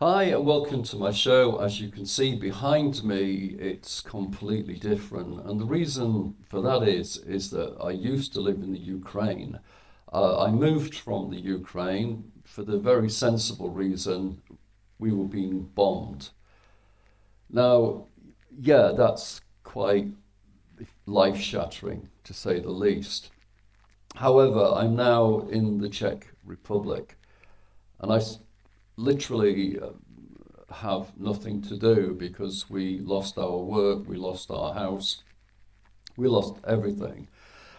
Hi and welcome to my show. As you can see behind me, it's completely different. And the reason for that is that I used to live in the Ukraine. I moved from the Ukraine for the very sensible reason we were being bombed. Now, yeah, that's quite life-shattering to say the least. However, I'm now in the Czech Republic and literally have nothing to do because we lost our work, we lost our house, we lost everything.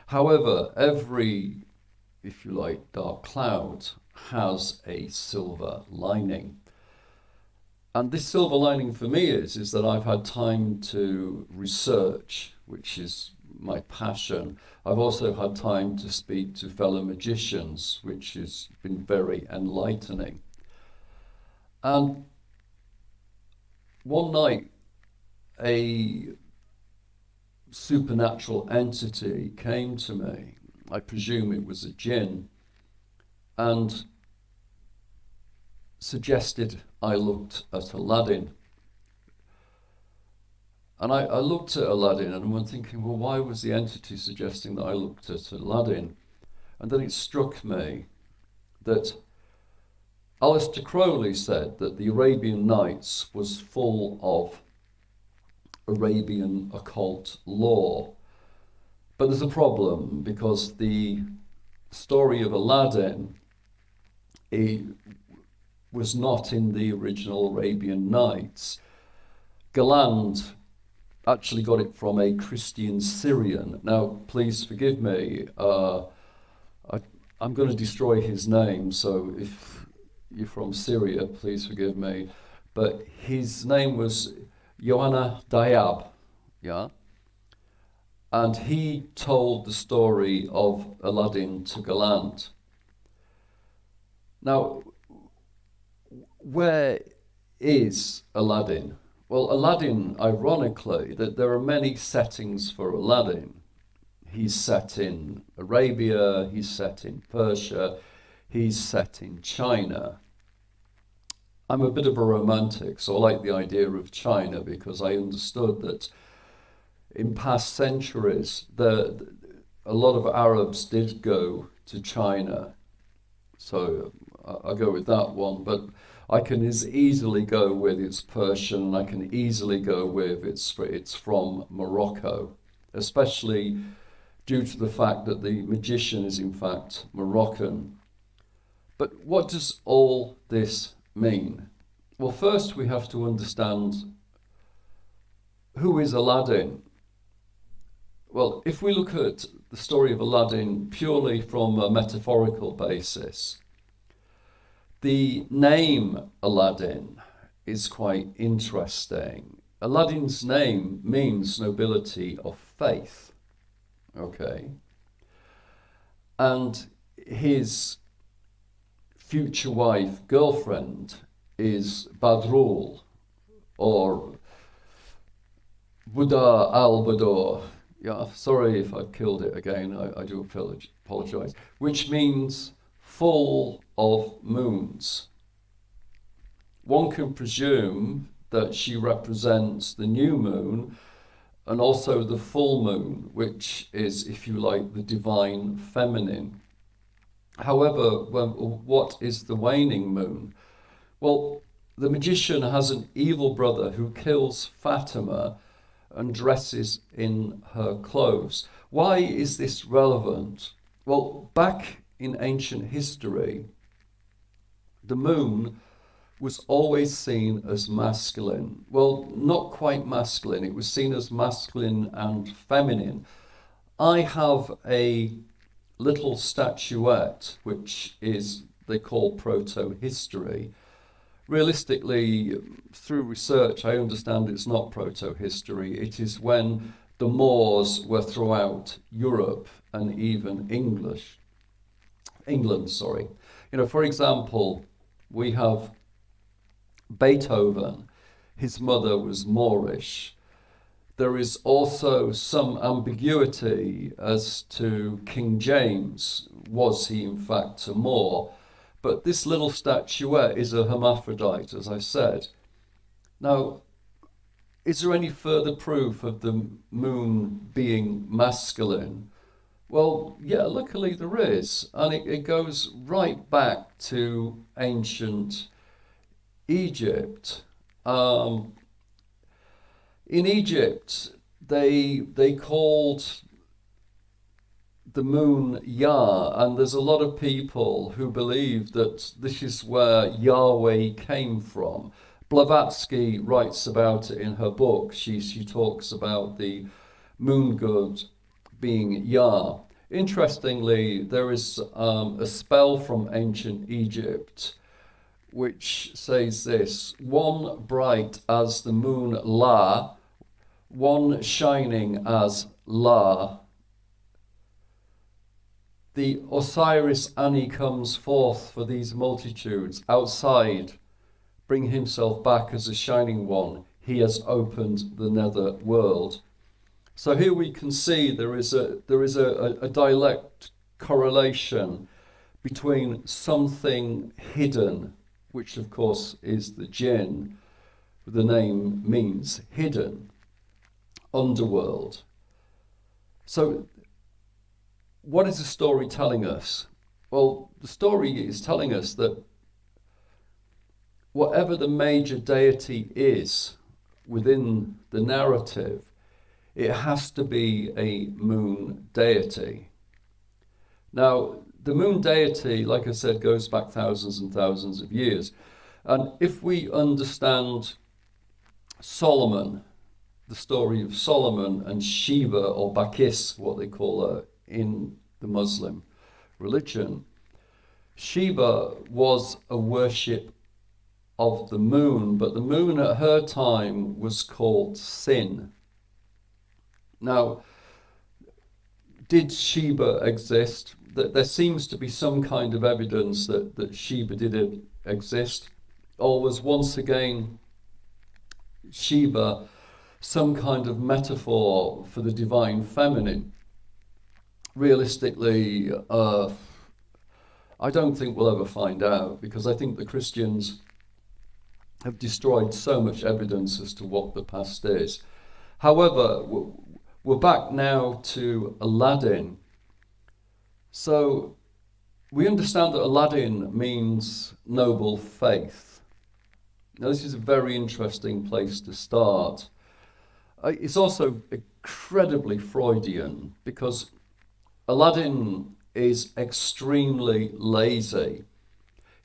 However, every, if you like, dark cloud has a silver lining. And this silver lining for me is that I've had time to research, which is my passion. I've also had time to speak to fellow magicians, which has been very enlightening. And one night, a supernatural entity came to me. I presume it was a Djinn, and suggested I looked at Aladdin. And I looked at Aladdin and I'm thinking, well, why was the entity suggesting that I looked at Aladdin? And then it struck me that Crowley said that the Arabian Nights was full of Arabian occult lore. But there's a problem because the story of Aladdin was not in the original Arabian Nights. Galland actually got it from a Christian Syrian. Now, please forgive me. I'm going to destroy his name, so if you're from Syria, please forgive me. But his name was Johanna Diab, yeah? And he told the story of Aladdin to Galland. Now, where is Aladdin? Well, Aladdin, ironically, that there are many settings for Aladdin. He's set in Arabia, he's set in Persia, he's set in China. I'm a bit of a romantic, so I like the idea of China because I understood that in past centuries, a lot of Arabs did go to China. So I'll go with that one, but I can as easily go with it's Persian, I can easily go with it's from Morocco, especially due to the fact that the magician is in fact Moroccan. But what does all this mean? Well, first we have to understand who is Aladdin. Well, if we look at the story of Aladdin purely from a metaphorical basis, the name Aladdin is quite interesting. Aladdin's name means nobility of faith, okay? And his future wife, girlfriend, is Badrul, or Buddha al-Badur. Yeah, sorry if I've killed it again, I do apologize. Which means full of moons. One can presume that she represents the new moon and also the full moon, which is, if you like, the divine feminine. However, what is the waning moon? Well, the magician has an evil brother who kills Fatima and dresses in her clothes. Why is this relevant? Well, back in ancient history, the moon was always seen as masculine. Well, not quite masculine. It was seen as masculine and feminine. I have a little statuette, which they call proto-history. Realistically, through research, I understand it's not proto-history. It is when the Moors were throughout Europe and even England, sorry. For example, we have Beethoven. His mother was Moorish. There is also some ambiguity as to King James. Was he in fact a Moor? But this little statuette is a hermaphrodite, as I said. Now, is there any further proof of the moon being masculine? Well, yeah, luckily there is. And it goes right back to ancient Egypt. In Egypt, they called the moon Yah, and there's a lot of people who believe that this is where Yahweh came from. Blavatsky writes about it in her book. She talks about the moon god being Yah. Interestingly, there is a spell from ancient Egypt which says this: one bright as the moon La, one shining as La. The Osiris Ani comes forth for these multitudes. Outside, bring himself back as a shining one. He has opened the nether world. So here we can see there is a direct correlation between something hidden, which of course is the Djinn. The name means hidden, underworld. So what is the story telling us? Well, the story is telling us that whatever the major deity is within the narrative, it has to be a moon deity. Now, the moon deity, like I said, goes back thousands and thousands of years. And if we understand Solomon, the story of Solomon and Sheba, or Bacchus, what they call her in the Muslim religion, Sheba was a worship of the moon, but the moon at her time was called Sin. Now, did Sheba exist? There seems to be some kind of evidence that Sheba did exist, or was once again Sheba some kind of metaphor for the divine feminine? Realistically, I don't think we'll ever find out, because I think the Christians have destroyed so much evidence as to what the past is. However, we're back now to Aladdin. So we understand that Aladdin means noble faith. Now, this is a very interesting place to start. It's also incredibly Freudian, because Aladdin is extremely lazy.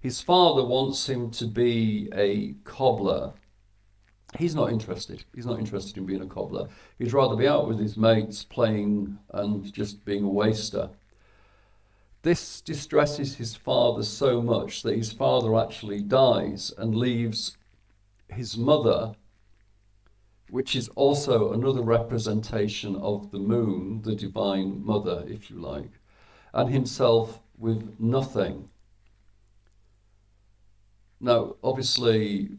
His father wants him to be a cobbler. He's not interested. He's not interested in being a cobbler. He'd rather be out with his mates playing and just being a waster. This distresses his father so much that his father actually dies and leaves his mother, which is also another representation of the moon, the divine mother, if you like, and himself with nothing. Now, obviously,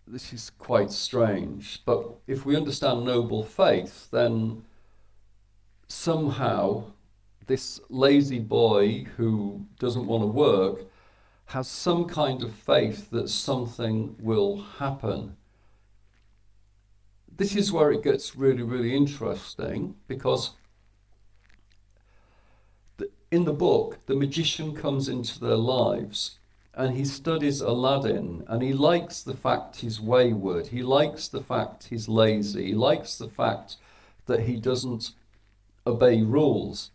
this is quite strange, but if we understand noble faith, then somehow this lazy boy who doesn't want to work has some kind of faith that something will happen. This is where it gets really, really interesting, because in the book, the magician comes into their lives and he studies Aladdin, and he likes the fact he's wayward, he likes the fact he's lazy, he likes the fact that he doesn't obey rules.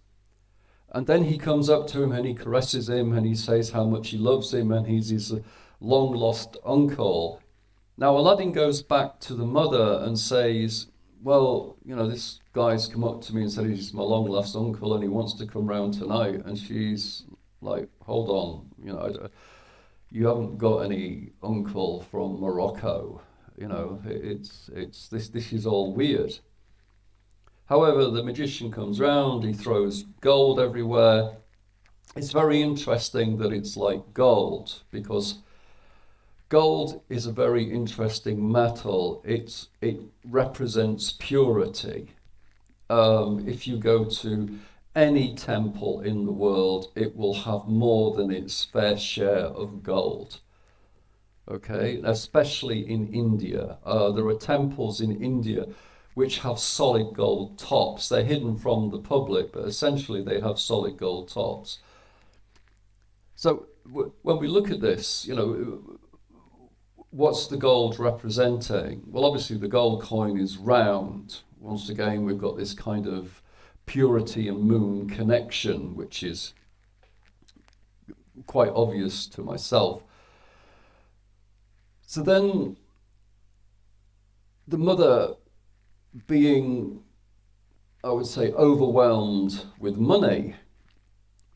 And then he comes up to him and he caresses him and he says how much he loves him and he's his long lost uncle. Now, Aladdin goes back to the mother and says, well, you know, this guy's come up to me and said he's my long lost uncle and he wants to come round tonight. And she's like, hold on, you know, you haven't got any uncle from Morocco, you know, it's this is all weird. However, the magician comes round, he throws gold everywhere. It's very interesting that it's like gold, because gold is a very interesting metal. It represents purity. If you go to any temple in the world, it will have more than its fair share of gold. Okay, especially in India. There are temples in India which have solid gold tops. They're hidden from the public, but essentially they have solid gold tops. So when we look at this, what's the gold representing? Well, obviously the gold coin is round. Once again, we've got this kind of purity and moon connection, which is quite obvious to myself. So then the mother, being, I would say, overwhelmed with money,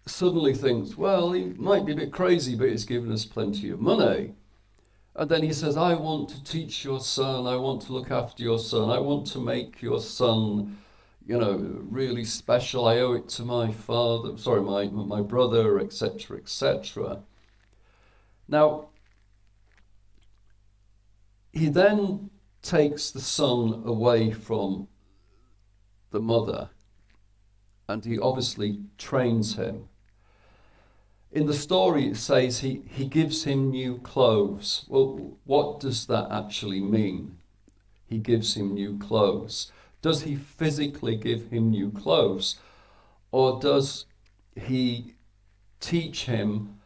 suddenly thinks, well, he might be a bit crazy, but he's given us plenty of money. And then he says, I want to teach your son, I want to look after your son, I want to make your son, really special. I owe it to my father, my brother, etc., etc. Now, he then takes the son away from the mother, and he obviously trains him. In the story, it says he gives him new clothes. Well, what does that actually mean? He gives him new clothes. Does he physically give him new clothes? Or does he teach him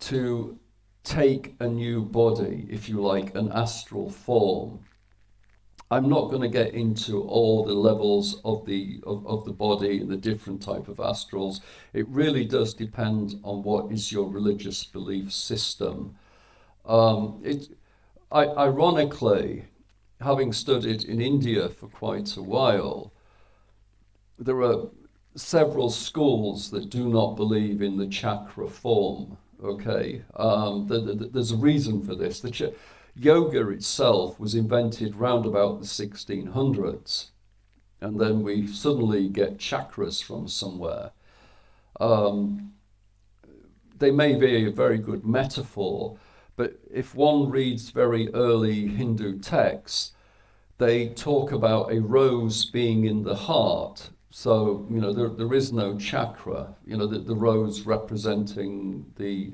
to take a new body, if you like, an astral form? I'm not going to get into all the levels of the body and the different type of astrals. It really does depend on what is your religious belief system. Ironically, having studied in India for quite a while, there are several schools that do not believe in the chakra form. Okay, there's a reason for this. Yoga itself was invented round about the 1600s, and then we suddenly get chakras from somewhere. They may be a very good metaphor, but if one reads very early Hindu texts, they talk about a rose being in the heart. So, there is no chakra, the rose representing the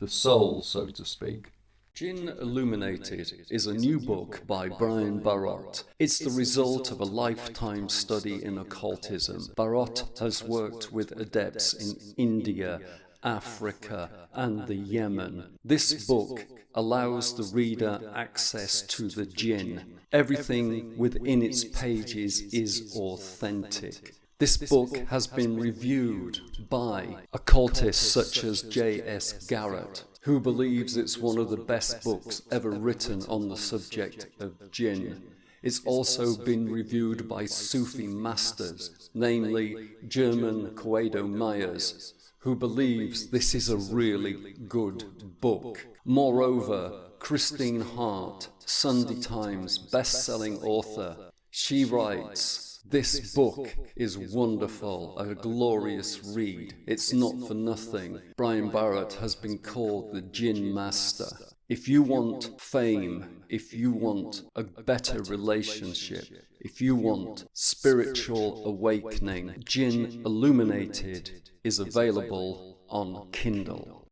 soul, so to speak. Djinn Illuminated is a new book by Brian Barot. It's the result of a lifetime study in occultism. Barot has worked with adepts in India, Africa, and the Yemen. This book allows the reader access to the Djinn. Everything within its pages is authentic. This book has been reviewed by occultists such as J.S. Garrett, who believes it's one of the best books ever written on the subject of Djinn. It's also been reviewed by Sufi masters, namely German Quedo Myers, who believes this is a really good book. Moreover, Christine Hart, Sunday Times best-selling author, she writes, "This book is wonderful, a glorious read. It's not for nothing. Brian Barrett has been called the Djinn Master. If you want fame, if you want a better relationship, if you want spiritual awakening, Djinn Illuminated is available on Kindle."